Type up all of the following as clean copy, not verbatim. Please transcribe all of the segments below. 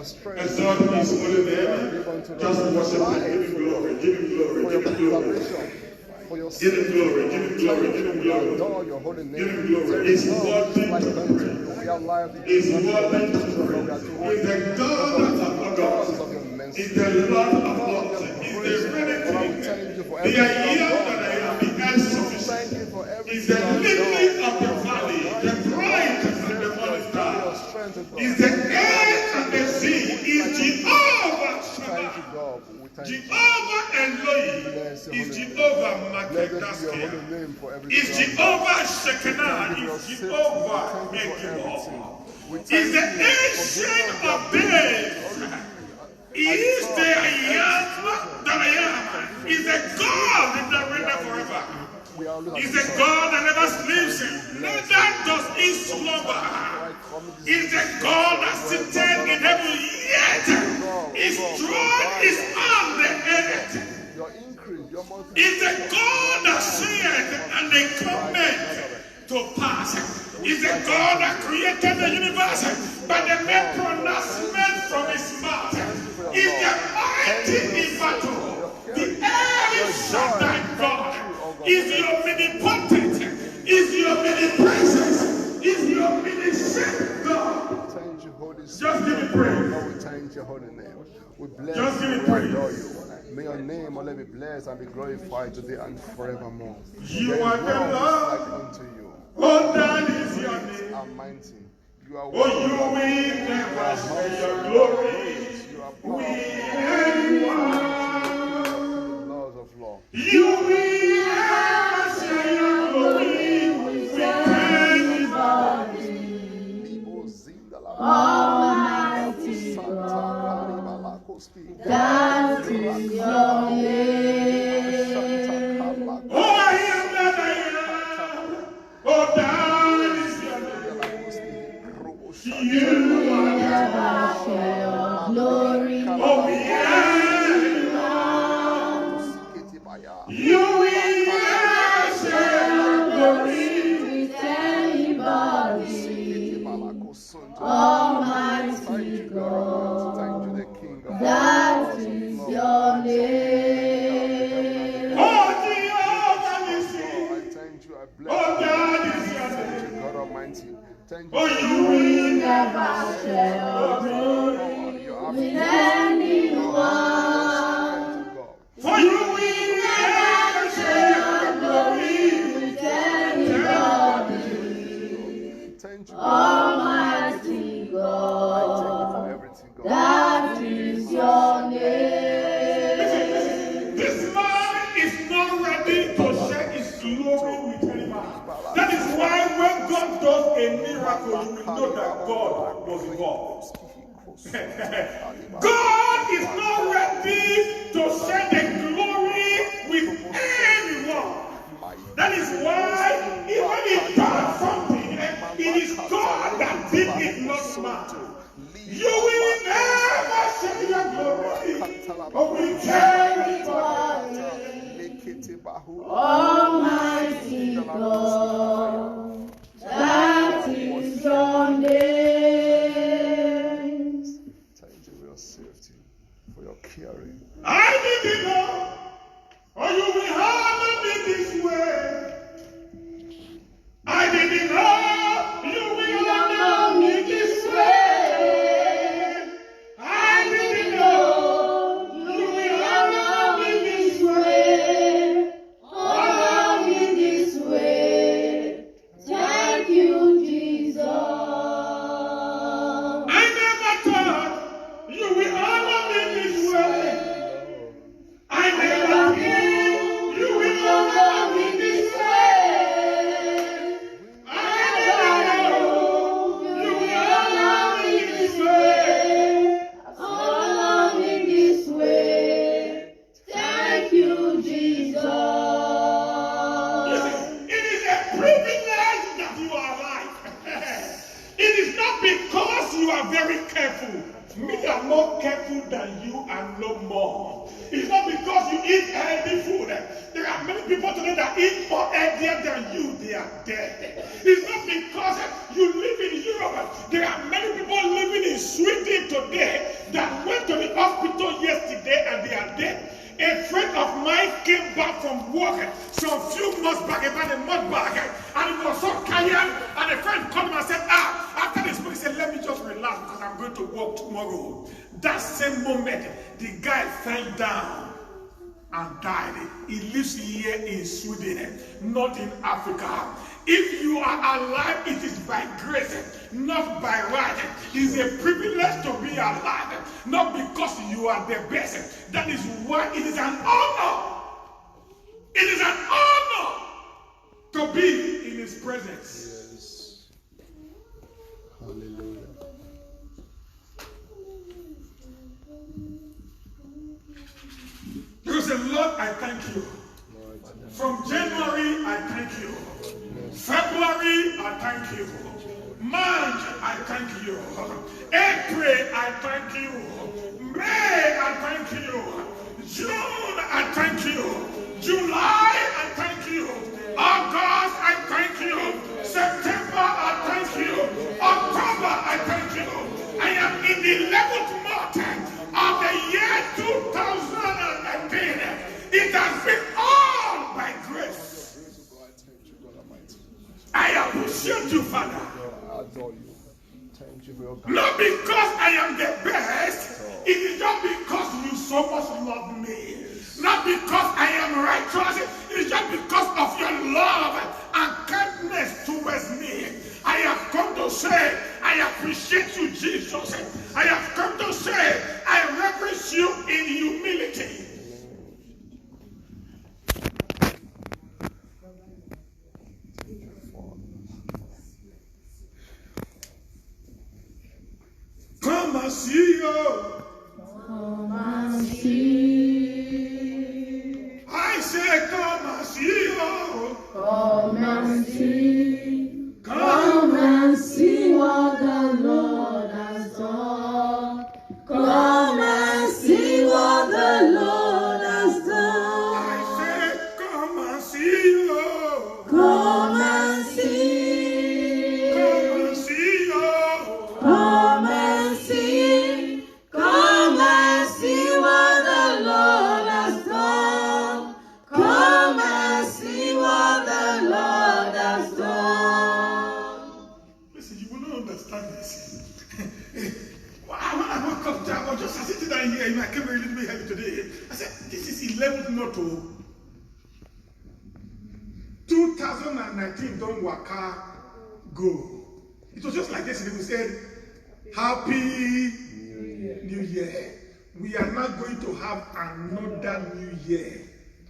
your strength. Exalt his holy name. Just worship him. Give him glory. Give him glory. For your Give him glory. preservation. For your Give him glory. Give him glory. Give him glory. adore your holy name. Give him glory. He's worthy to be praised. We are live. He's worthy to be praised. He's the God of gods. He's the Lord of lords. He's the Trinity. The I am that I am. The self-sufficient. He's the lily of the valley. The bright and the morning star. He's the air and the sea. He's Jehovah Shammah. Jehovah Elohim is Jehovah Makedaskiah. Is Jehovah Shekinah. Is Jehovah Elohim. Is the ancient of days. He is the I am that I am. He's the God that reigneth forever. He's the God that never sleeps, neither does he slumber. He's the God that sitteth in heaven, yet his throne is on the earth. He's the God that saith, and they come to pass. He's the God that created the universe by the mere pronouncement from his mouth. He's the mighty in battle, the El Shaddai God. Is your omnipotent, is your omnipresence, is your omniscient God. Just give me praise. We thank your holy name. We bless Just give me you, we praise. adore you. May your name only be blessed and be glorified today and forevermore. You There are is the none Lord. like unto you. Oh, that is your name. Are mighty. You are Oh, you will never see your glory. You are We powerful. anyone. Laws of law. You will never see your glory with anybody. Almighty God, that is your name. Oh, I am that I am. Oh, that is your name. You are Never share your glory. oh, we you will never share your glory. With anybody. Almighty God, that is your name. Oh, Jehovah Nissi. Oh, that is your name. God Almighty. Thank you. Oh, you will Never share your glory with anyone. for you will never share your glory. With anybody. Thank you. Almighty God, that is your name. This man is not ready to share his glory with anyone. That is why when God does a miracle, you will know that God was involved. God is not ready to share the glory with anyone. That is why even if God something, it is God that did it, not man. You will never share your glory, but with anybody. Almighty God, that is your name. Thank you for your safety, for your caring. I didn't know, or you will handle me this way. I didn't know you will handle me this way. I didn't know you will handle me this way. Handle me this way. Thank you, Jesus. I never thought you will handle me this way. I never knew you will handle me this way. I never know you will handle me this way. Handle me this way. Thank you, Jesus. Listen, it is a privilege that you are alive. It is not because you are very careful. Me, I'm more careful than you and no more. It's not because you eat healthy food. There are many people today that eat more healthier than you. They are dead. It's not because you live in Europe. There are many people living in Sweden today of mine came back from work some few months back about a month back, and he was so tired, and a friend called him and said, after this book, he said, let me just relax because I'm going to work tomorrow. That same moment, the guy fell down and died. He lives here in Sweden, not in Africa. If you are alive, it is by grace, not by right. It is a privilege to be alive, not because you are the best. That is why it is an honor. It is an honor to be in His presence. Yes. Hallelujah. Because the Lord, I thank you. From January, I thank you. February, I thank you. March, I thank you. April, I thank you. May, I thank you. June, I thank you. July, I thank you. August, I thank you. September, I thank you. October, I thank you. I am in the 11th month of the year 2019. It has been all by grace. I appreciate you, Father. I adore you. Thank you for your Not because I am the best. It is just because you so much love me. Not because I am righteous. It is just because of your love and kindness towards me. I have come to say, I appreciate you, Jesus. I have come to say, I reverence you in humility. Come and see you. Come and see. I say, come and see you. Come and see. Come and see what the Lord has done. Come and see what the Lord has done. I say, come and see you. Come and see. Come and see you. Come and see. Come and see what the Lord has done. Come and see what the Lord has done. Listen, you will not understand this. When I woke up, I was just sitting down here, I came a little bit heavy today. I said, this is 11th motto. 2019 don't waka go. It was just like this. We said, Happy New Year. We are not going to have another New Year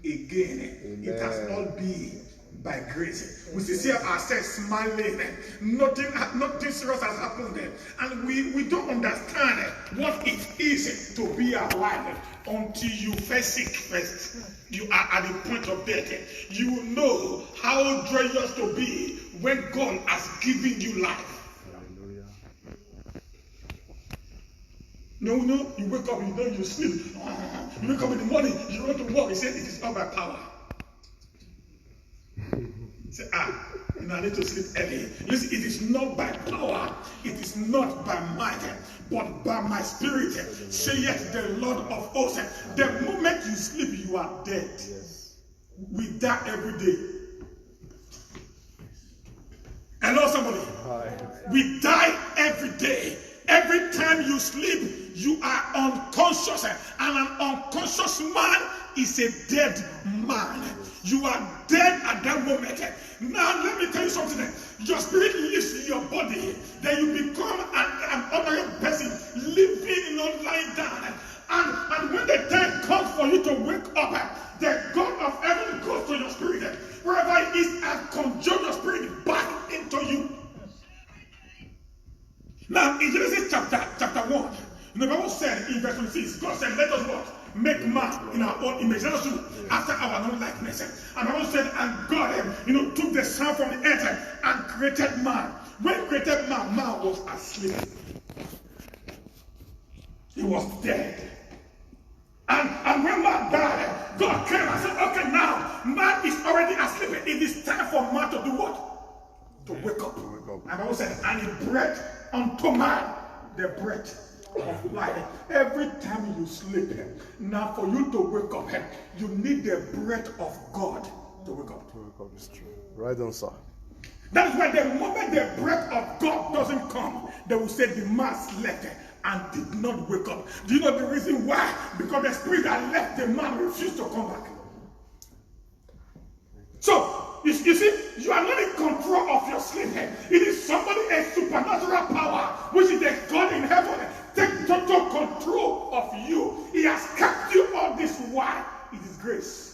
again. Amen. It has all been by grace. We see ourselves smiling. Nothing serious has happened. And we don't understand what it is to be alive until you first seek first. You are at the point of death. You will know how joyous to be when God has given you life. Hallelujah. No, you wake up, you sleep. You wake up in the morning, you want to walk. He said, it is not by power. Say, I need to sleep early. Listen, it is not by power, it is not by might, but by my spirit, saith the Lord of hosts. The moment you sleep, you are dead. Yes. We die every day. Hello, somebody. Hi. We die every day. Every time you sleep, you are unconscious. And an unconscious man is a dead man. You are dead at that moment. Now, let me tell you something. Your spirit lives in your body. Then you become an ordinary person living, not lying down. And when the time comes for you to wake up, the God of heaven goes to your spirit. Wherever it is, and conjure your spirit back into you. Now, in Genesis chapter 1, the Bible said in verse 26, God said, let us what? Make man in our own image. Let us do after our own likeness. And the Bible said, and God, took the sound from the earth and created man. When he created man, man was asleep. He was dead. And when man died, God came and said, okay, now, man is already asleep. It is time for man to do what? To wake up. And the Bible said, and he breathed unto man the breath of life. Every time you sleep, now for you to wake up, you need the breath of God to wake up. To wake up is true. Right on, sir. That is why the moment the breath of God doesn't come, they will say the man slept and did not wake up. Do you know the reason why? Because the spirit that left the man refused to come back. So, you see, you are not in control of your sleep. It is somebody, a supernatural power, which is the God in heaven, take total control of you. He has kept you all this while. It is grace.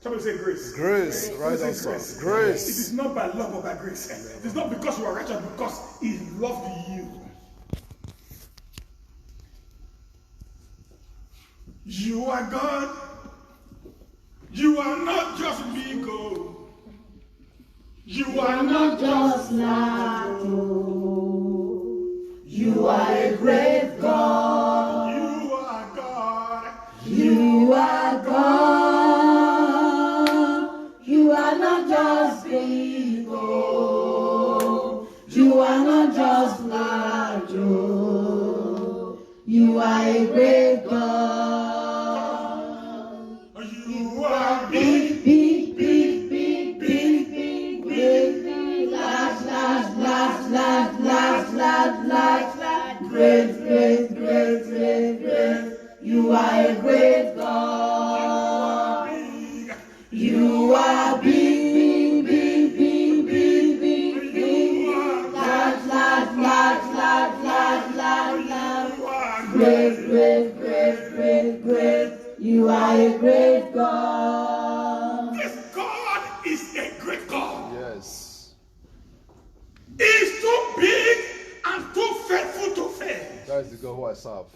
Somebody say grace. Grace, right on, sir. Grace. It is not by love, but by grace. It is not because you are righteous, because He loved you. You are God. You are not just big gold. You are not just you. You are a great God. You are God. You are God. You are not just people. You are not just large. You are a great God. You are big. Big, big, big, big, big, big, big, large, large, large, large, large, large, large, large, great, great, great, great, great. You are a great God. You are big, big, big, big, big, big, big, large, large, large, large, large, large, large, great, great, great, great, great. You are a great God. This God is a great God. Yes. He is too big and too faithful to fail. That is the God who I serve.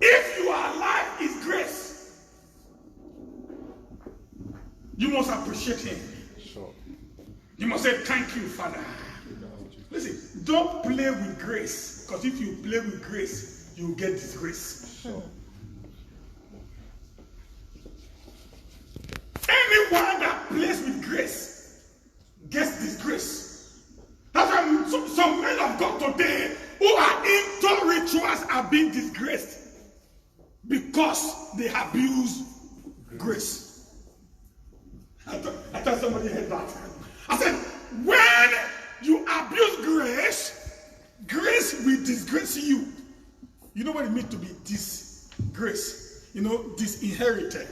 If you are alive, is grace. You must appreciate Him. Sure. You must say, thank you, Father. Listen, don't play with grace, because if you play with grace, you will get disgrace. Sure. Anyone that plays with grace gets disgrace. That's why some men of God today who are into rituals are being disgraced because they abuse grace. I thought somebody heard that. I said, when you abuse grace, grace will disgrace you. You know what it means to be disgrace? You know, disinherited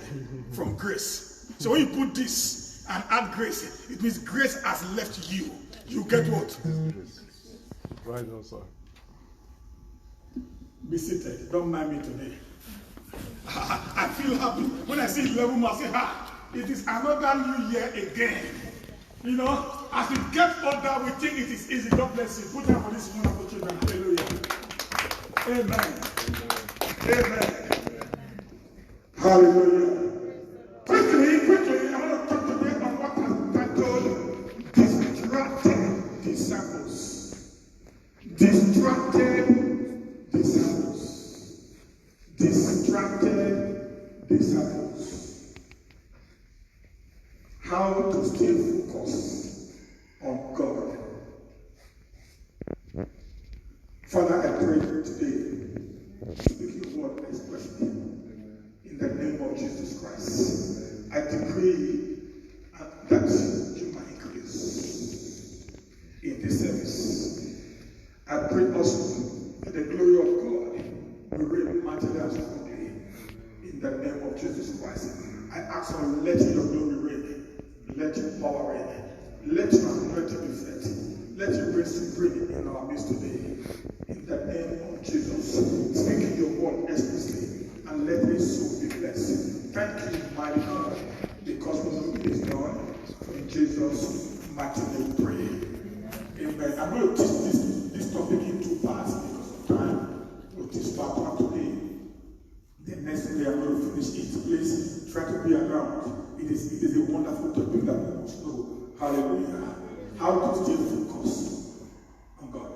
from grace. So when you put this and add grace, it means grace has left you. You get what? Right on, sir. Be seated. Don't mind me today. I feel happy when I see 11 months. I say, it is another new year again. You know, as we get older, we think it is easy. God bless you. Put down for this wonderful children. Hallelujah. Amen. Amen. Hallelujah. Quickly, I want to talk today on what has titled Distracted Disciples. Distracted disciples. Distracted disciples. How to stay focused on God. Father, I pray today, speak your word expressly in the name of Jesus Christ. I decree that you might increase in this service. I pray also that the glory of God will reign mightily and strongly in the name of Jesus Christ. I ask for let your glory reign, let your power reign, let your anointing be felt, let your grace supreme in our midst today. In the name of Jesus, speaking your word explicitly, and let me so be blessed. Thank you, mighty God, because we know it is done. In Jesus' mighty name we pray. Amen. I'm going to teach this topic in two parts because of time. We'll teach part one today. The next day I'm going to finish it. Please try to be around. It is a wonderful topic that we must know. Hallelujah. How to stay focused on God.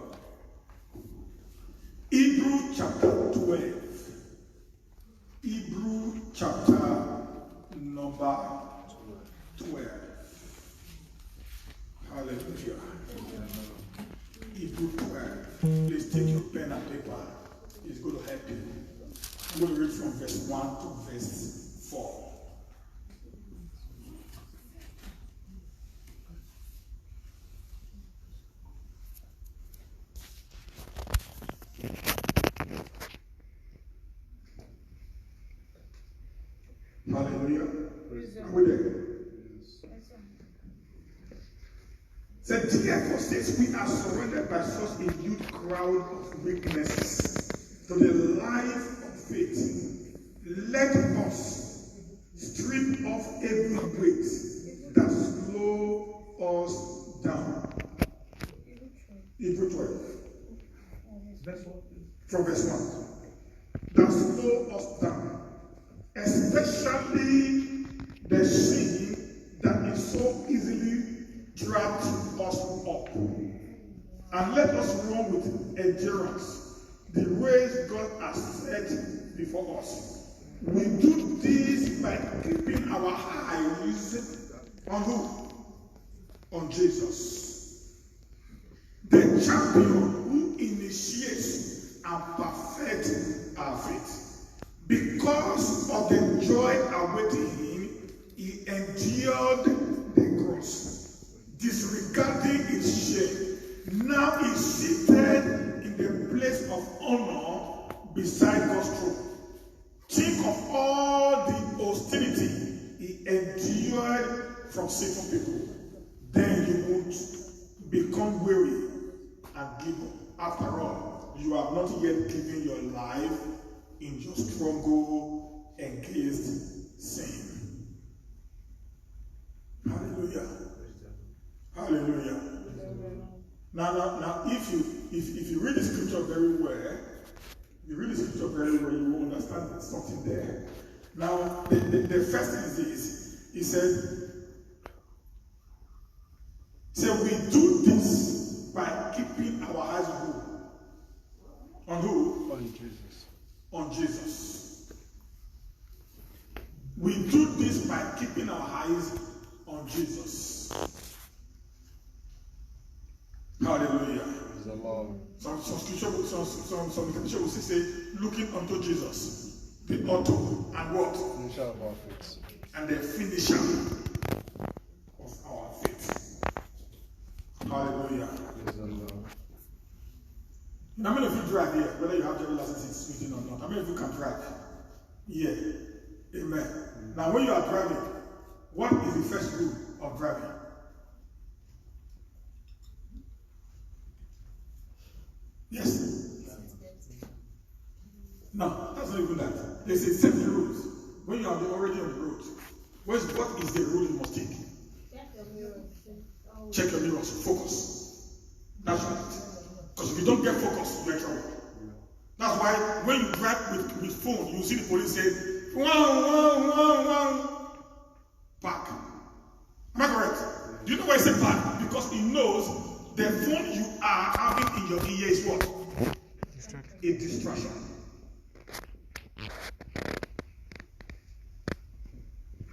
Hebrew chapter 12. Hebrew chapter number 12. Hallelujah. is going to help you. I'm going to read from verse 1 to verse 4. Hallelujah. Are we there? Said, therefore, since we are surrounded by such a huge crowd of witnesses to the life of faith, let us strip off every weight that slow us down. Hebrew 12. From verse 1. That slow us down, especially the sin that is so easily dragged us up. And let us run with endurance the race God has set before us. We do this by keeping our eyes on who? On Jesus, the champion who initiates and perfects our faith. Because of the joy awaiting him, he endured the cross, disregarding its shame. Now he is seated in the place of honor beside God's throne. Think of all the hostility he endured from sinful people. Then you won't become weary and give up. After all, you have not yet given your life in your struggle against sin. Hallelujah. Hallelujah. Now, if you read the scripture very well, you will understand something there. Now, the first thing is this. He said, we do this by keeping our eyes on who? On who? On Jesus. On Jesus. We do this by keeping our eyes on Jesus. Hallelujah. Praise the Lord. Some scripture will say, looking unto Jesus, the author and what? Finisher of our faith. And the finisher of our faith. Hallelujah. Praise the Lord. How many of you drive here? Whether you have driver's license or not. How many of you can drive? Yeah. Amen. Now when you are driving, what is the first rule of driving? Yes. No, that's not even that. They say safety rules. When you are already on the road, what is the rule you must take? Check your mirrors. Focus. That's right. Because if you don't get focused, you're in trouble. That's why when you drive with phone, you see the police say, park. Am I correct? Do you know why I say park? Because he knows the phone you are having in your ear is what? A distraction.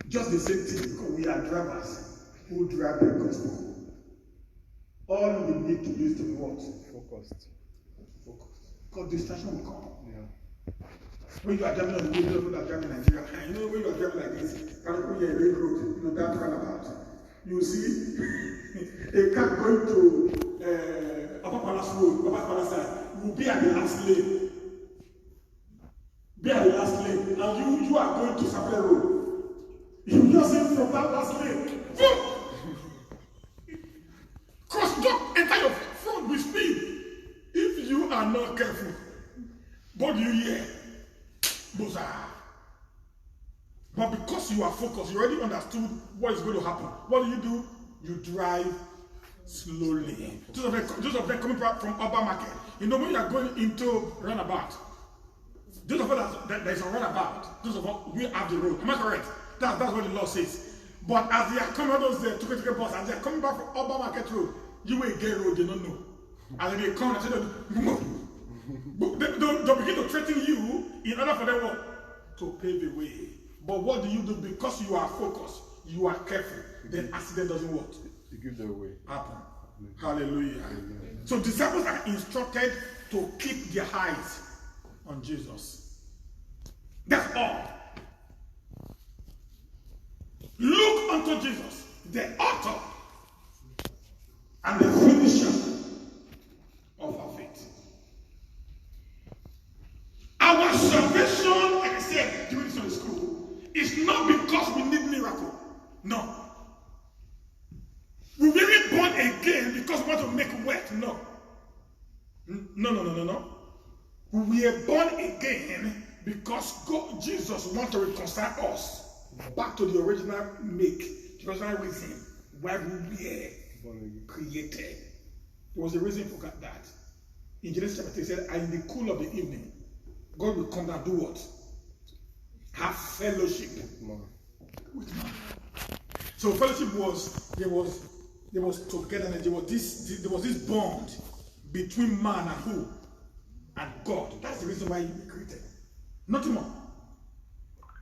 Just the same thing, because we are drivers who drive the gospel. All we need to do is to be what? Focused. Because distraction will come. Yeah. When you are driving on the road, people are driving in Nigeria. You know, when you are driving like this, when you're a ring road, you know, that roundabout. You see a car going to Upper Palace Road, Upper Palace side, will be at the last lane. Be at the last lane. And you are going to Sapele Road. You just in from that last lane. Cross, don't enter your front with speed. If you are not careful, what do you hear? Buzzah. But because you are focused, you already understood what is going to happen. What do? You drive slowly. Those of them coming from Urban Market. You know when you are going into runabout, those of us that there is a runabout, those of us we have the road. Am I correct? That's what the law says. But as they are coming out those tuk-tuk bus, as they are coming back from Urban Market Road, you will get road, they don't know. As they come and say, they'll begin to threaten you in order for them to pave the way. But what do? Because you are focused, you are careful, then accident doesn't what? You give them away. Happen. Hallelujah. So disciples are instructed to keep their eyes on Jesus. That's all. Look unto Jesus, the author and the finisher of our faith. Our salvation, like I said during Sunday school, is not because we need miracle. No. We weren't born again because we want to make wealth. No. No. We were born again because God, Jesus wants to reconcile us back to the original make, the original reason why we were created. There was a reason for that. In Genesis chapter 3, it said, and in the cool of the evening, God will come down and do what? Have fellowship with man. So fellowship was there was togetherness. There was this bond between man and who? And God. That's the reason why you were created. Nothing more.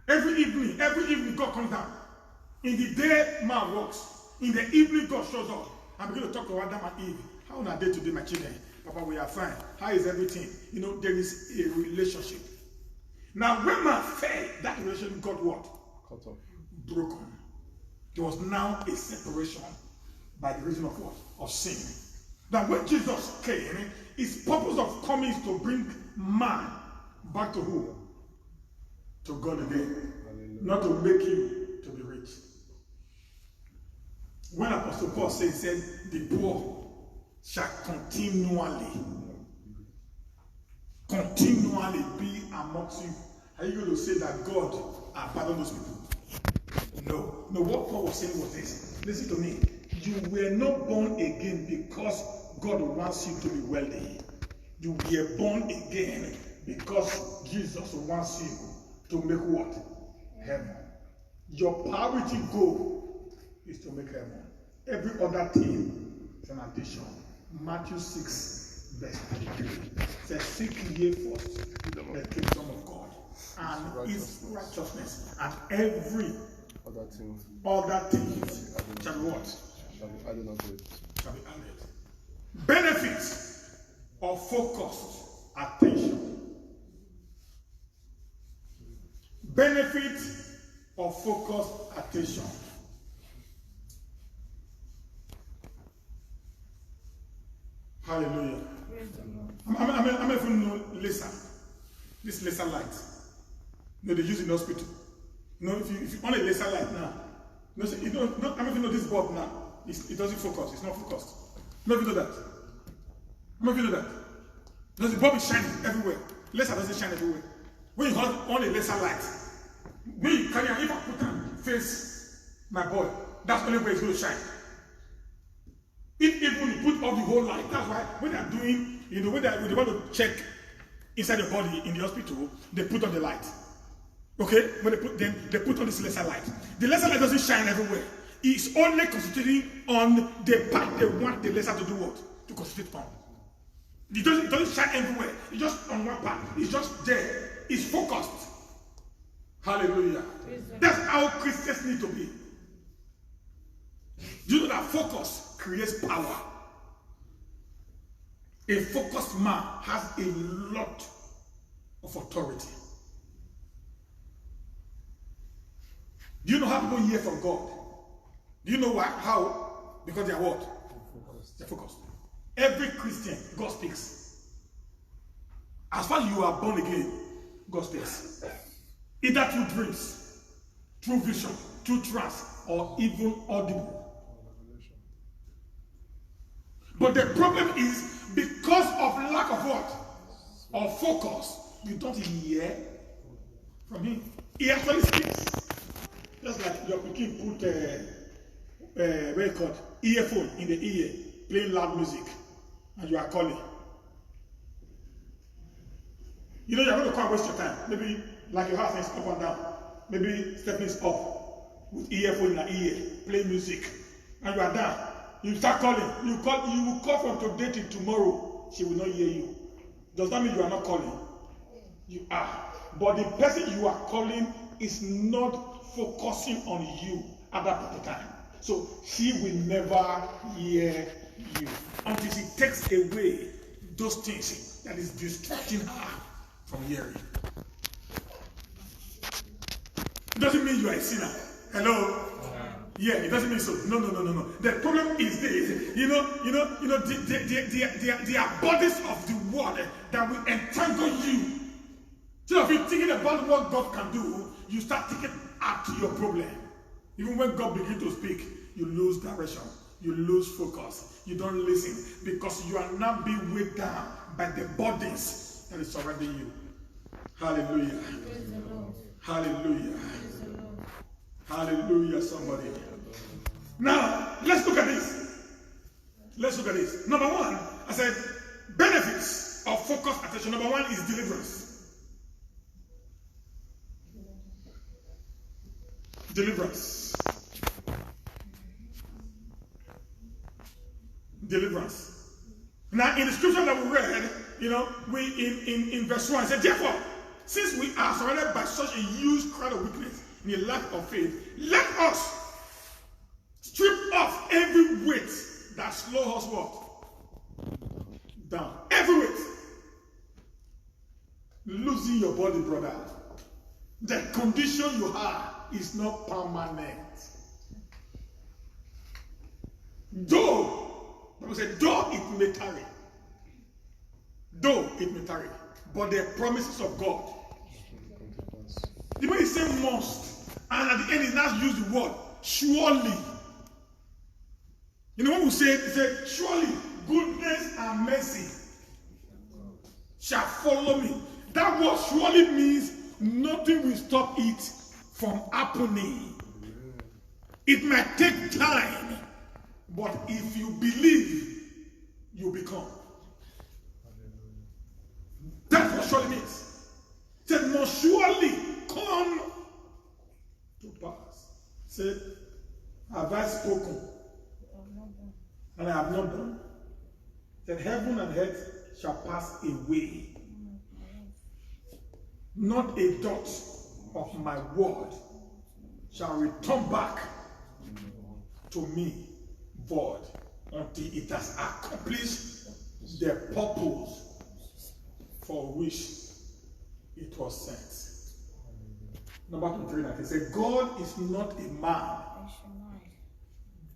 Every evening God comes down. In the day man walks, in the evening God shows up. I'm going to talk to Adam and Eve. How are they today, my children? Papa, we are fine. How is everything? You know, there is a relationship. Now, when man fell, that relationship got what? Cut off. Broken. There was now a separation by the reason of what? Of sin. Now, when Jesus came, his purpose of coming is to bring man back to who? To God again. Hallelujah. Not to make him to be rich. When Apostle Paul said, the poor shall continually be amongst you. Are you going to say that God abandoned those people? No. No, what Paul was saying was this. Listen to me. You were not born again because God wants you to be wealthy. You were born again because Jesus wants you to make what? Heaven. Your priority goal is to make heaven. Every other thing is an addition. Matthew 6, verse 33 says, seek ye first the kingdom of God and his righteousness, and every other things shall be what? Shall be added unto it. Shall be added. Benefits of focused attention. Benefit of focused attention. Hallelujah. I'm even know laser. This laser light. You know, they use it in the hospital. You know, if you on a laser light now, you know, I'm even know this bulb now. It doesn't focus. It's not focused. You know if you know that. If you know that. Because the bulb is shining everywhere. Laser doesn't shine everywhere. When you hold on a laser light, when you carry an, if I put on face my boy, that's the only way it's going to shine. If even you put off the whole light, that's why when they're doing, you know, when they want to check inside your body in the hospital, they put on the light. Okay? When they put on this laser light. The laser light doesn't shine everywhere. It's only concentrating on the part they want the laser to do what? To concentrate on. It doesn't shine everywhere. It's just on one part. It's just there. It's focused. Hallelujah. That's how Christians need to be. Do you know that focus creates power? A focused man has a lot of authority. Do you know how people hear from God? Do you know why? How? Because they are what? They're focused. Every Christian, God speaks. As far as you are born again, God speaks. Either through dreams, through vision, through trance, or even audible. But the problem is, because of lack of what? Of focus, you don't hear from him. He actually speaks. Just like your picking put record, earphone in the ear, playing loud music, and you are calling. You know you're going to come waste your time. Maybe like your house is up and down. Maybe Stephanie is up with earphone in her ear, playing music, and you are down. You start calling. You will call from today till tomorrow. She will not hear you. Does that mean you are not calling? You are. But the person you are calling is not focusing on you at that particular time. So she will never hear you until she takes away those things that is distracting her from hearing. It doesn't mean you are a sinner. Hello? Yeah, it doesn't mean so. No. The problem is this. There are bodies of the world that will entangle you. So if you're thinking about what God can do, you start thinking out to your problem. Even when God begins to speak, you lose direction. You lose focus. You don't listen because you are not being weighed down by the bodies that is surrounding you. Hallelujah. Hallelujah. Hallelujah, somebody. Now, let's look at this. Number one, I said, benefits of focused attention. Number one is deliverance. Deliverance. Now, in the scripture that we read, in verse 1, it said, therefore, since we are surrounded by such a huge crowd of weakness in a lack of faith, let us strip off every weight that slows us what? Down. Every weight. Losing your body, brother. The condition you have is not permanent. Though, Bible said, though it may tarry, but the promises of God. The way he said must, and at the end he now used the word surely. When we say, he said, surely goodness and mercy shall follow me. That word surely means nothing will stop it from happening. It might take time, but if you believe, you become. That's what surely means. It said, must surely come to pass. Said, have I spoken? And I have not done. That heaven and earth shall pass away. Not a dot of my word shall return back to me void until it has accomplished the purpose for which it was sent. Number 239, it says, God is not a man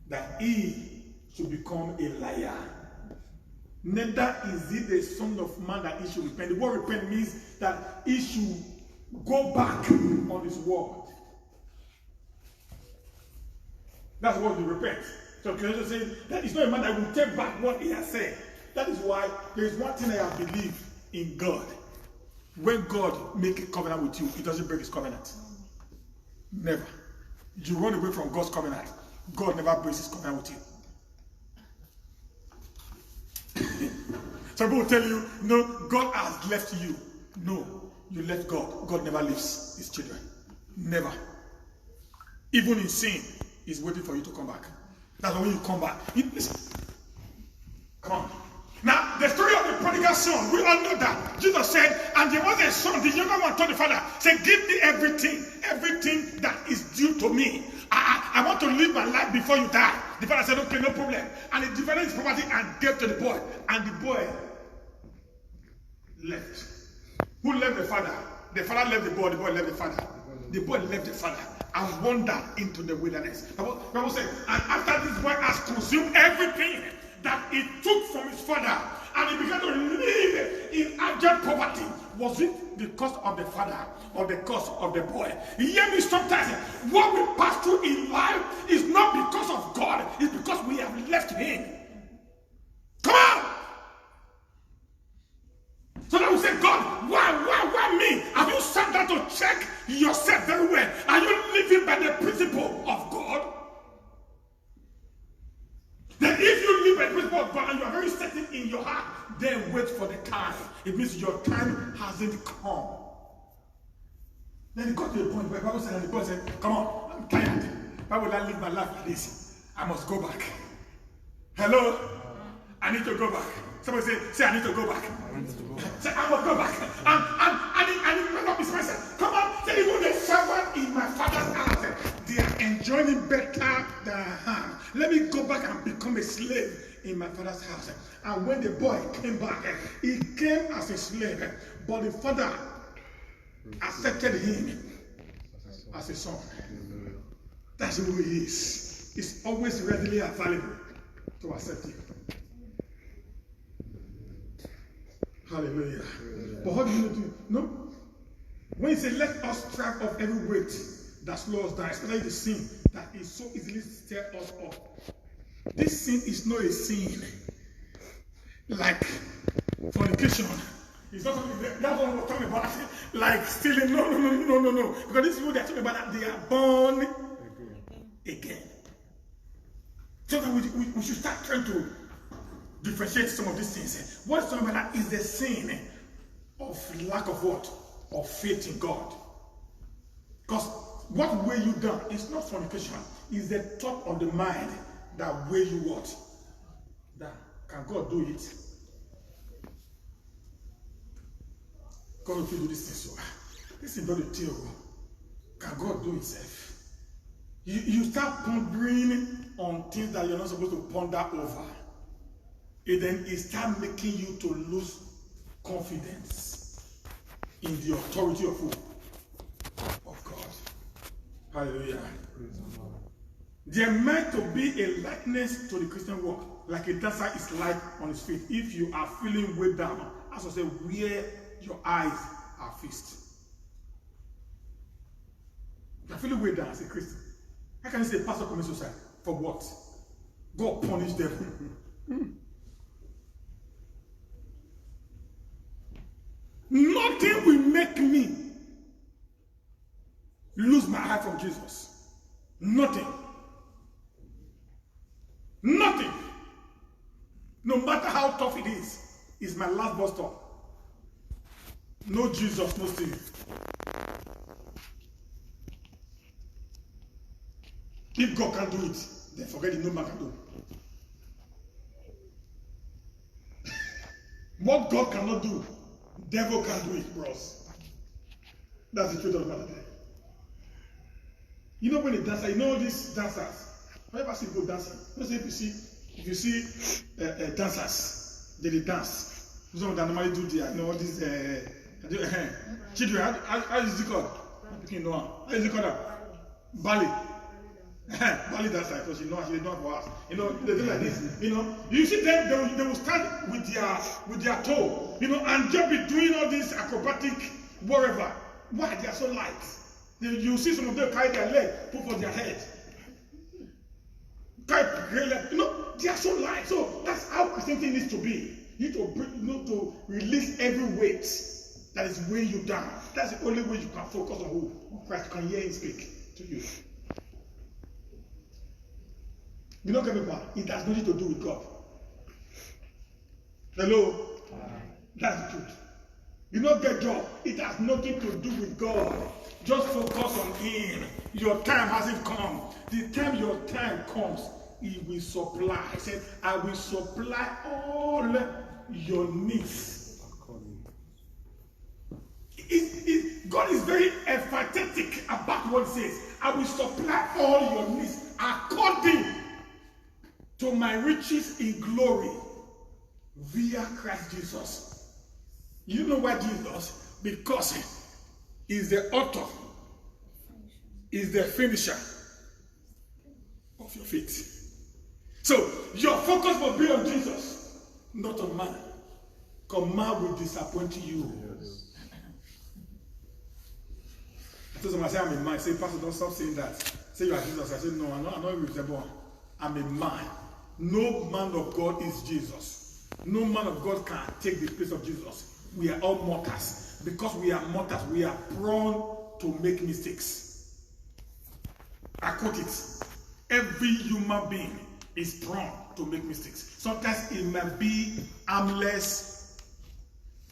that he should become a liar. Neither is he the son of man that he should repent. The word repent means that he should go back on his word. That's what he repents. So Christ says that it's not a man that will take back what he has said. That is why there is one thing I have believed in God. When God makes a covenant with you, he doesn't break his covenant. Never. You run away from God's covenant. God never breaks his covenant with you. Some people will tell you, no, God has left you. No, you left God. God never leaves his children. Never. Even in sin, he's waiting for you to come back. That's why when you come back, listen. Come on. Now, the story of the prodigal son, we all know that. Jesus said, and there was a son, the younger one told the father, said, give me everything that is due to me. I want to live my life before you die. The father said, okay, no problem. And he divided his property and gave to the boy. And the boy left. Who left the father? The father left the boy left the father. The boy left the father and wandered into the wilderness. The Bible said, and after this boy has consumed everything that he took from his father, and he began to live in abject poverty. Was it because of the father or the cause of the boy? You hear me sometimes. What we pass through in life is not because of God, it's because we have left him. Come on! So now we say, God, why me? Have you sat down to check yourself very well? Are you living by the principle of God? Then if you live by the principle of God and you are very certain in your heart, then wait for the time. It means your time hasn't come. Then it got to the point where the Bible said, and the boy said, come on, I'm tired. Why would I live my life like this? I must go back. Hello? I need to go back. Somebody say I need to go back. Say, I must go back. And he went up his person. Come on, say, even the servant in my father's house, they are enjoying it better than I am. Let me go back and become a slave in my father's house. And when the boy came back, he came as a slave, but the father accepted him as a son. That's who he is. He's always readily available to accept you. Hallelujah. But how do you do? No? When he said, let us strike off every weight that slows us down, especially the sin that is so easily stir us up. This sin is not a sin like fornication. It's not something that's what we're talking about. Like stealing. No. Because these people they're talking about that they are born again. So that we should start trying to differentiate some of these things. What's talking about that is the sin of lack of what? Of faith in God. Because what weigh you down is not fornication, it's the thought of the mind that weigh you what? That can God do it? God will do this thing. So this is not a deal. Can God do himself? You start pondering on things that you're not supposed to ponder over. And then it starts making you to lose confidence in the authority of who? Of God. Hallelujah. There meant to be a likeness to the Christian walk, like a dancer is light on his feet. If you are feeling way down, as I say, where your eyes are fixed. You are feeling way down as a Christian. How can you say pastor commit suicide? For what? God punish them. Nothing will make me lose my eye from Jesus. Nothing. Nothing. No matter how tough it is my last bus stop. No Jesus, no sin. If God can do it, then forget it, no man can do. What God cannot do, devil can do it, bros. That's the truth of the matter. You know when a dancer, you know these dancers. Whenever I see people dancing, if you see dancers, they dance. Some of them normally do their, all these children. How is it called? How is it called? Ballet. Ballet dancer, because they don't for us. They do like this. You see them, they will stand with their toe, and just be doing all this acrobatic whatever. Why they are so light? You see some of them carry their leg, put for their head. They are so light. So that's how Christianity needs to be. You need to release every weight that is weighing you down. That's the only way you can focus on who? Christ can hear him speak to you. You know, it has nothing to do with God. Hello? That's the truth. You don't get job. It has nothing to do with God. Just focus on him. Your time hasn't come. The time your time comes, he will supply. He said, I will supply all your needs. God is very emphatic about what he says. I will supply all your needs according to my riches in glory via Christ Jesus. You know why Jesus? Because he's the author, he's the finisher of your faith. So your focus will be on Jesus, not on man. Because man will disappoint you. Yes. I told somebody, I say I'm a man. I say, Pastor, don't stop saying that. Say you are Jesus. I said, no, I'm not reasonable. I'm a man. No man of God is Jesus. No man of God can take the place of Jesus. We are all mortals. Because we are mortals, we are prone to make mistakes. I quote it. Every human being is prone to make mistakes. Sometimes it might be harmless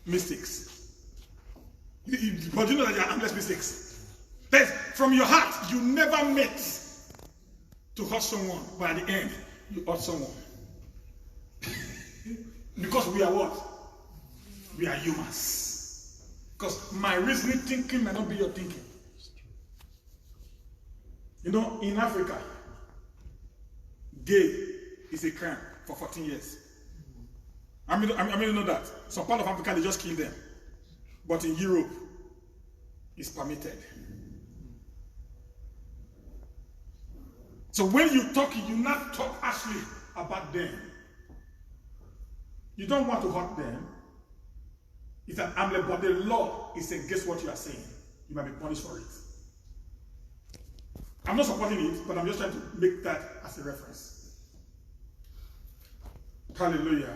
mistakes. But you know that they are harmless mistakes. That from your heart, you never meant to hurt someone, but at the end, you hurt someone. Because we are what? We are humans. Because my reasoning thinking might not be your thinking. In Africa, gay is a crime. for 14 years. I mean, you know that. Some part of Africa, they just kill them. But in Europe, it's permitted. So when you talk, you not talk harshly about them. You don't want to hurt them. It's an armlet, but the law is against what you are saying. You might be punished for it. I'm not supporting it, but I'm just trying to make that as a reference. Hallelujah.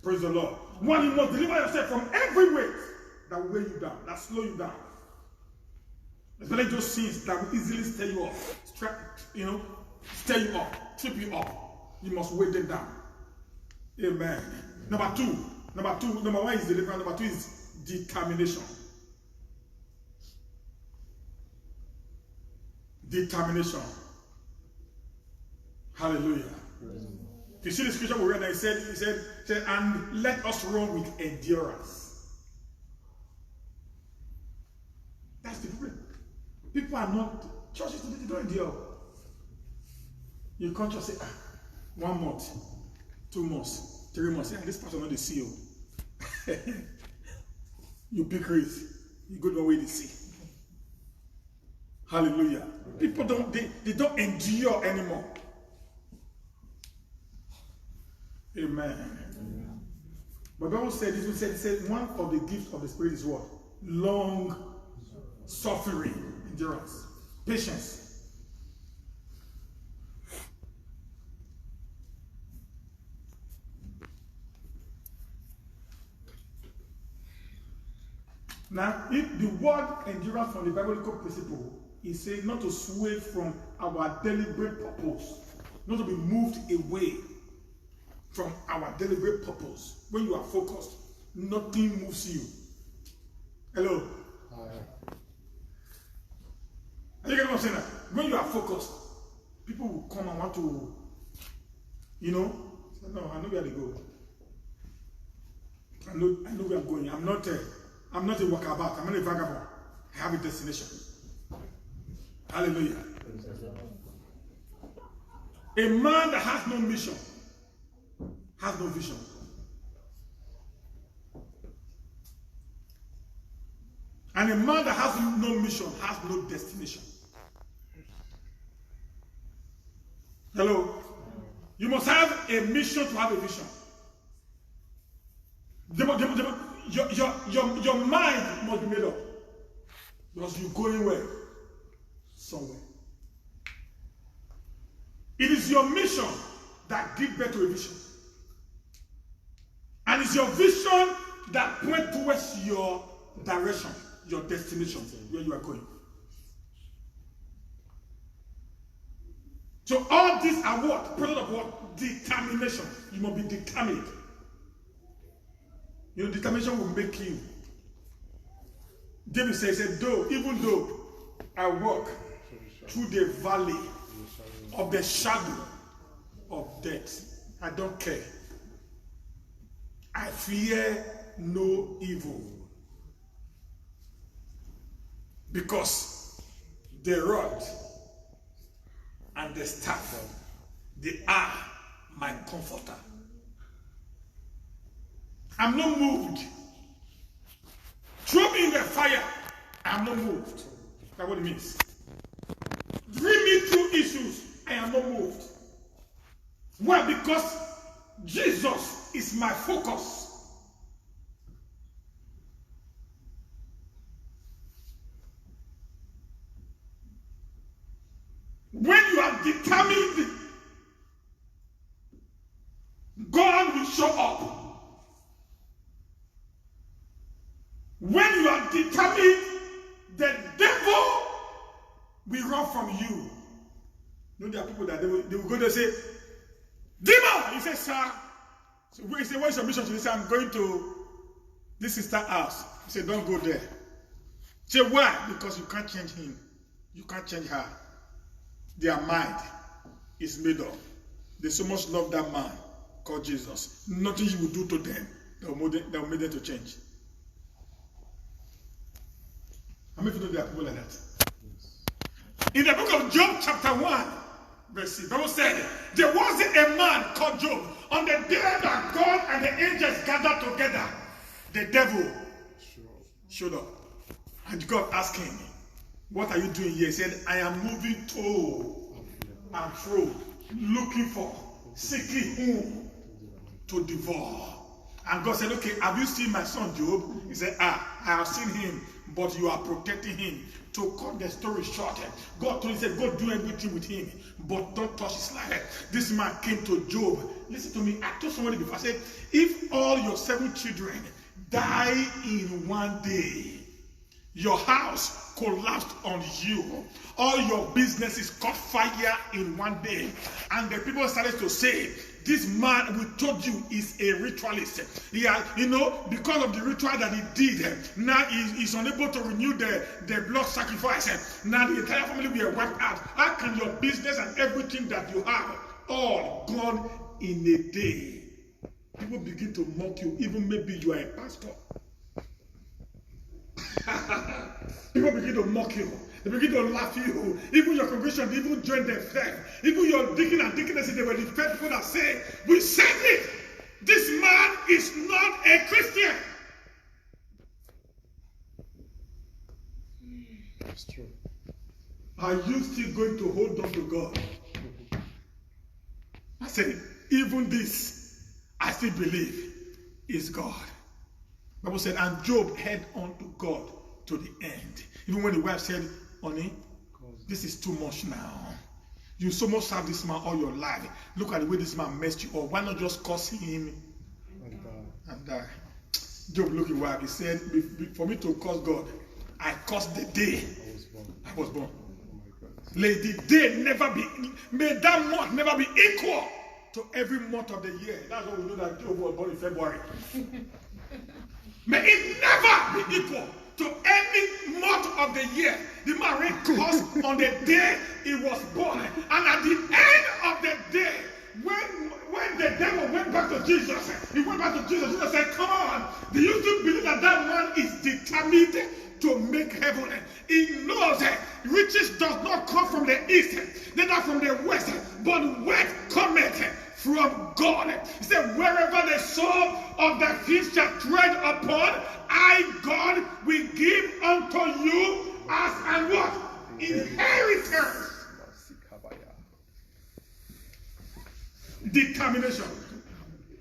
Praise the Lord. One, you must deliver yourself from every weight that will weigh you down, that slow you down. Especially those sins that will easily stir you up, stir you up, trip you up. You must weigh them down. Amen. Number one is deliverance. Number two is determination. Determination. Hallelujah. You see the scripture we read that he said, and let us run with endurance. That's the problem. People are not, churches today, they don't endure. You can't just say, 1 month, 2 months, 3 months. Yeah, this person not the CEO. You pick race. You go the way they see. Hallelujah. People they don't endure anymore. Amen. But the Bible said this, it said one of the gifts of the Spirit is what? Long suffering, endurance, patience. Now, if the word endurance from the biblical principle is saying not to sway from our deliberate purpose, not to be moved away from our deliberate purpose. When you are focused, nothing moves you. Hello? Hi. Are you getting what I'm saying? When you are focused, people will come and want to, say, no, I know where they go. I know where I'm going. I'm not a walkabout. I'm not a vagabond. I have a destination. Hallelujah. A man that has no mission has no vision. And a man that has no mission has no destination. Hello? You must have a mission to have a vision. Your mind must be made up. Because you're going where? Somewhere. It is your mission that gives birth to a vision. And it's your vision that points towards your direction, your destination, where you are going. So all these are what? Product of what? Determination. You must be determined. Your determination will make you. David says, even though I walk through the valley of the shadow of death, I don't care. I fear no evil. Because the rod and the staff, they are my comforter. I'm not moved. Throw me in the fire. I'm not moved. That's what it means. Bring me through issues. I am not moved. Why? Because Jesus is my focus. When you are determined, God will show up. When you are determined, the devil will run from you. You know, there are people that they will go there and say, Demon! He says, sir. So he said, what's your mission? He said, I'm going to this sister house. He said, don't go there. He said, why? Because you can't change him. You can't change her. Their mind is made up. They so much love that man called Jesus. Nothing you will do to them that will make them to change. How many of you know there are people like that? In the book of Job chapter 1, Verse 6. The Bible said, there wasn't a man called Job. On the day that God and the angels gathered together, the devil showed up. And God asked him, what are you doing here? He said, I am moving to and fro, looking for, seeking whom to devour. And God said, okay, have you seen my son Job? He said, I have seen him, but you are protecting him. To cut the story short, God told him, he said, go do everything with him, but don't touch his life. This man came to Job. Listen to me, I told somebody before, I said, if all your 7 children die in one day, your house collapsed on you, all your businesses caught fire in one day, and the people started to say, this man we told you is a ritualist. Because of the ritual that he did, now he's unable to renew the blood sacrifice. Now the entire family will be wiped out. How can your business and everything that you have all gone in a day? People begin to mock you, even maybe you are a pastor. People begin to mock you. They begin to laugh at you. Even your congregation, they even join themselves. Even your deacon and deaconess, they were the first people that say, we said it. This man is not a Christian. That's true. Are you still going to hold on to God? I said, even this, I still believe is God. The Bible said, and Job held on to God to the end. Even when the wife said, honey, this is too much now. You so much serve this man all your life. Look at the way this man messed you up. Why not just curse him and die? Job looked at his wife. He said, for me to curse God, I cursed the day I was born. May the day never be, may that month never be equal to every month of the year. That's why we know that Job was born in February. May it never be equal to any month of the year. The man ran cursed on the day he was born. And at the end of the day, when the devil went back to Jesus, he went back to Jesus. Jesus said, come on, do you still believe that that man is determined to make heaven? He knows that riches does not come from the east, neither from the west, but wealth cometh from God. He said, wherever the sole of the feet shall tread upon, I, God, will give unto you as and what? Inheritance. Determination.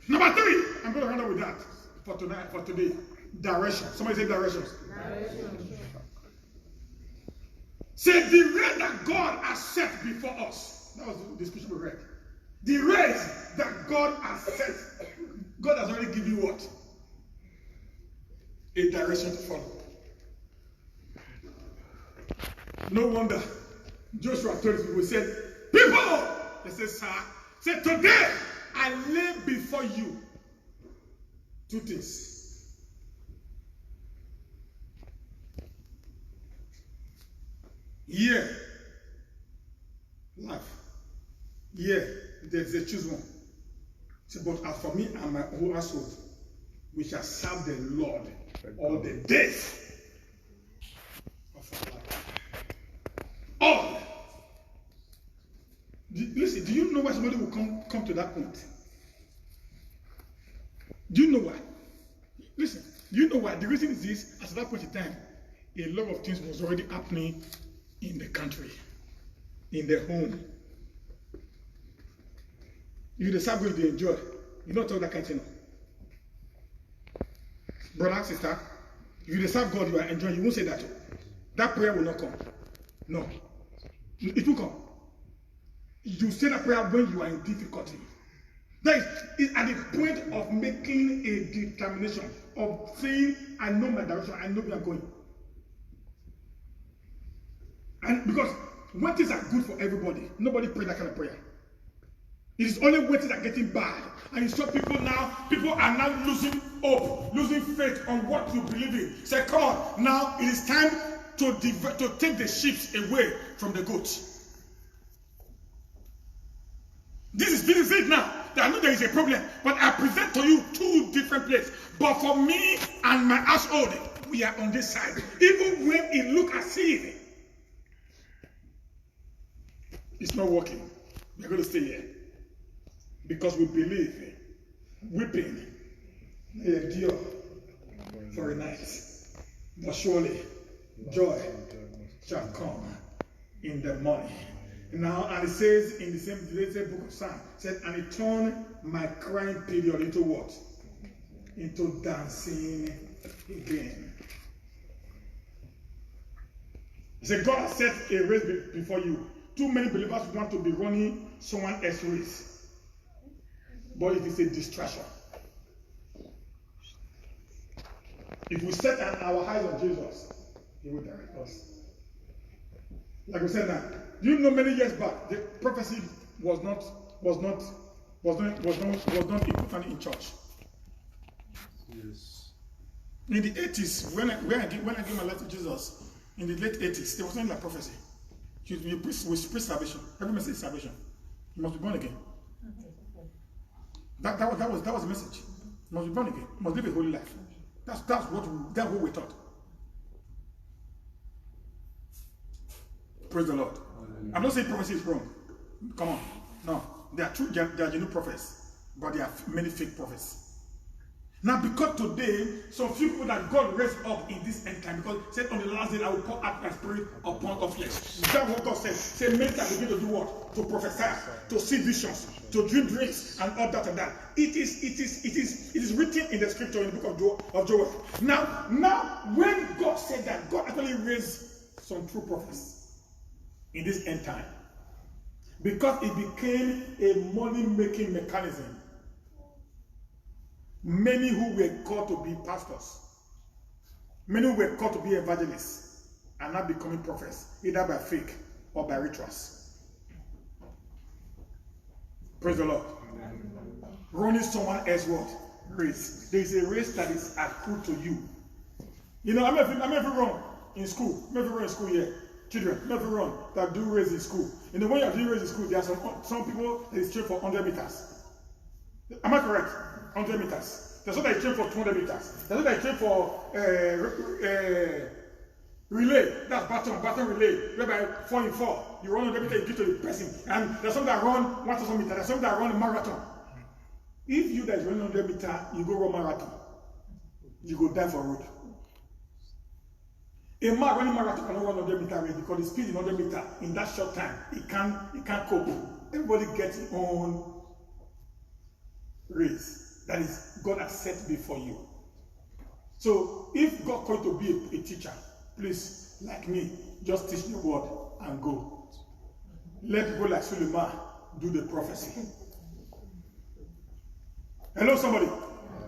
Number 3, I'm going to handle with that for tonight, for today. Direction. Somebody say direction. Say the race that God has set before us. That was the scripture we read. The race that God has set. God has already given you what? A direction to follow. No wonder Joshua told his people, said, people, they said, sir, said, today I lay before you 2 things. Yeah, life. Yeah, there's a choose one. Say, but as for me and my whole household, we shall serve the Lord all the days of our life. All. Listen, do you know why somebody will come to that point? Do you know why? Listen, you know why? The reason is this: at that point in time, a lot of things was already happening in the country, in the home. You decide going to enjoy. You don't talk that kind of thing. Brother, sister, if you decide God you are enjoying, you won't say that. That prayer will not come. No. It will come. You say that prayer when you are in difficulty. That is at the point of making a determination, of saying, I know my direction, I know where I'm going. And because when things are good for everybody, nobody pray that kind of prayer. It is only when things are getting bad. And you saw people are now losing hope, losing faith on what you believe in. Say, come on, now it is time to take the sheep away from the goats. This is it now. I know there is a problem, but I present to you 2 different places. But for me and my household, we are on this side. Even when it looks as if it's not working. We're going to stay here. Because we believe weeping may endure for a night. But surely joy shall come in the morning. Now, and it says in the same book of Psalms, said, and it turned my crying period into what? Into dancing again. He said, God has set a race before you. Too many believers want to be running someone else's race. But it is a distraction. If we set our eyes on Jesus, He will direct us. Like we said now, you know, many years back, the prophecy was not important in church. Yes. In the 80s, when I gave my life to Jesus, in the late 80s, there was nothing like prophecy. We preach salvation. Every message is salvation. You must be born again. That was the message. You must be born again. You must live a holy life. That's what we taught. Praise the Lord. I'm not saying prophecy is wrong. Come on. No. There are genuine prophets, but there are many fake prophets. Now, because today, some few people that God raised up in this end time, because he said on the last day, I will pour out my spirit upon all flesh. That's what God said. Say, men can begin to do what? To prophesy, to see visions, to dream dreams, and all that and that. It is written in the scripture in the book of Joel. Now, when God said that, God actually raised some true prophets in this end time, because it became a money-making mechanism. Many who were called to be pastors, many who were called to be evangelists, are now becoming prophets, either by fake or by rituals. Praise the Lord. Running someone else's what? Race. There is a race that is accrued to you. You know, I'm every run in school. I'm every run in school here. Children, I'm every run that do race in school. You know, when you are doing race in school, there are some people that is trained for 100 meters. Am I correct? 100 meters. There's some that is trained for 200 meters. There's some that is trained for relay. That's baton relay. Whereby 4 in 4. You run 100 meters, you give to the person. And there's some that run 1,000 meters. There's some that run a marathon. If you that is running 100 meters, you go run marathon, you go die for road. A man running marathon cannot run 100 meter race because the speed in 100 meters in that short time, it can't cope. Everybody gets his own race that is God has set before you. So if God called you to be a teacher, please, like me, just teach the word and go. Let people like Suleiman do the prophecy. Hello, somebody.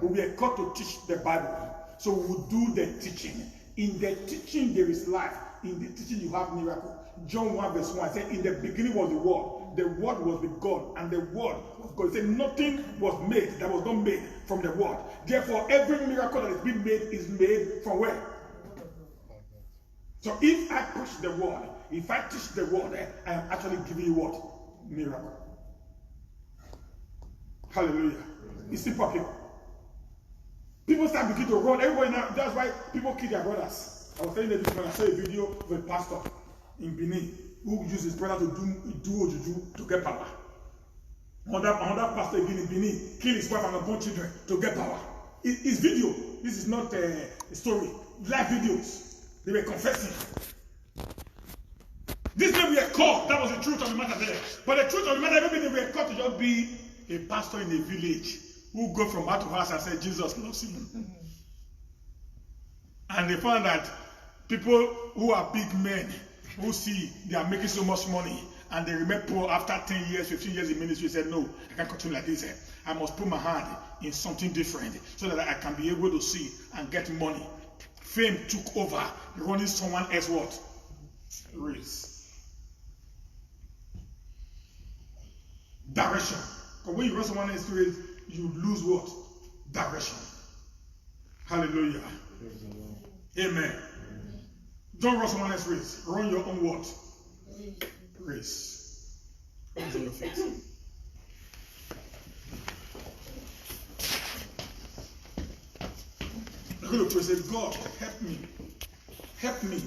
We are called to teach the Bible, so we will do the teaching. In the teaching there is life. In the teaching you have miracle. John 1 verse 1 said, in the beginning was the Word. The Word was with God, and the Word was God. He said, nothing was made that was not made from the Word. Therefore, every miracle that is being made is made from where? So if I preach the Word, if I teach the Word, I am actually giving you what? Miracle. Hallelujah. It's simple, people. People start beginning to run. Everybody now, that's why people kill their brothers. I was telling you this when I saw a video of a pastor in Benin who used his brother to do ojuju to get power. Another pastor again in Benin killed his wife and unborn children to get power. It's video. This is not a story. Live videos. They were confessing. This day we are called. That was the truth of the matter there. But the truth of the matter, maybe they were called to just be a pastor in a village who go from house to house and say Jesus loves him. And they found that people who are big men, who see they are making so much money, and they remain poor after 10 years, 15 years in ministry, said, no, I can't continue like this. I must put my hand in something different so that I can be able to see and get money. Fame took over, running someone else what? Race. Direction. Because when you run someone else's race, you lose what? Direction. Hallelujah. Amen. Don't run someone else's race. Run your own what? Race. Hands on your feet. I'm going to pray, say, God, help me. Help me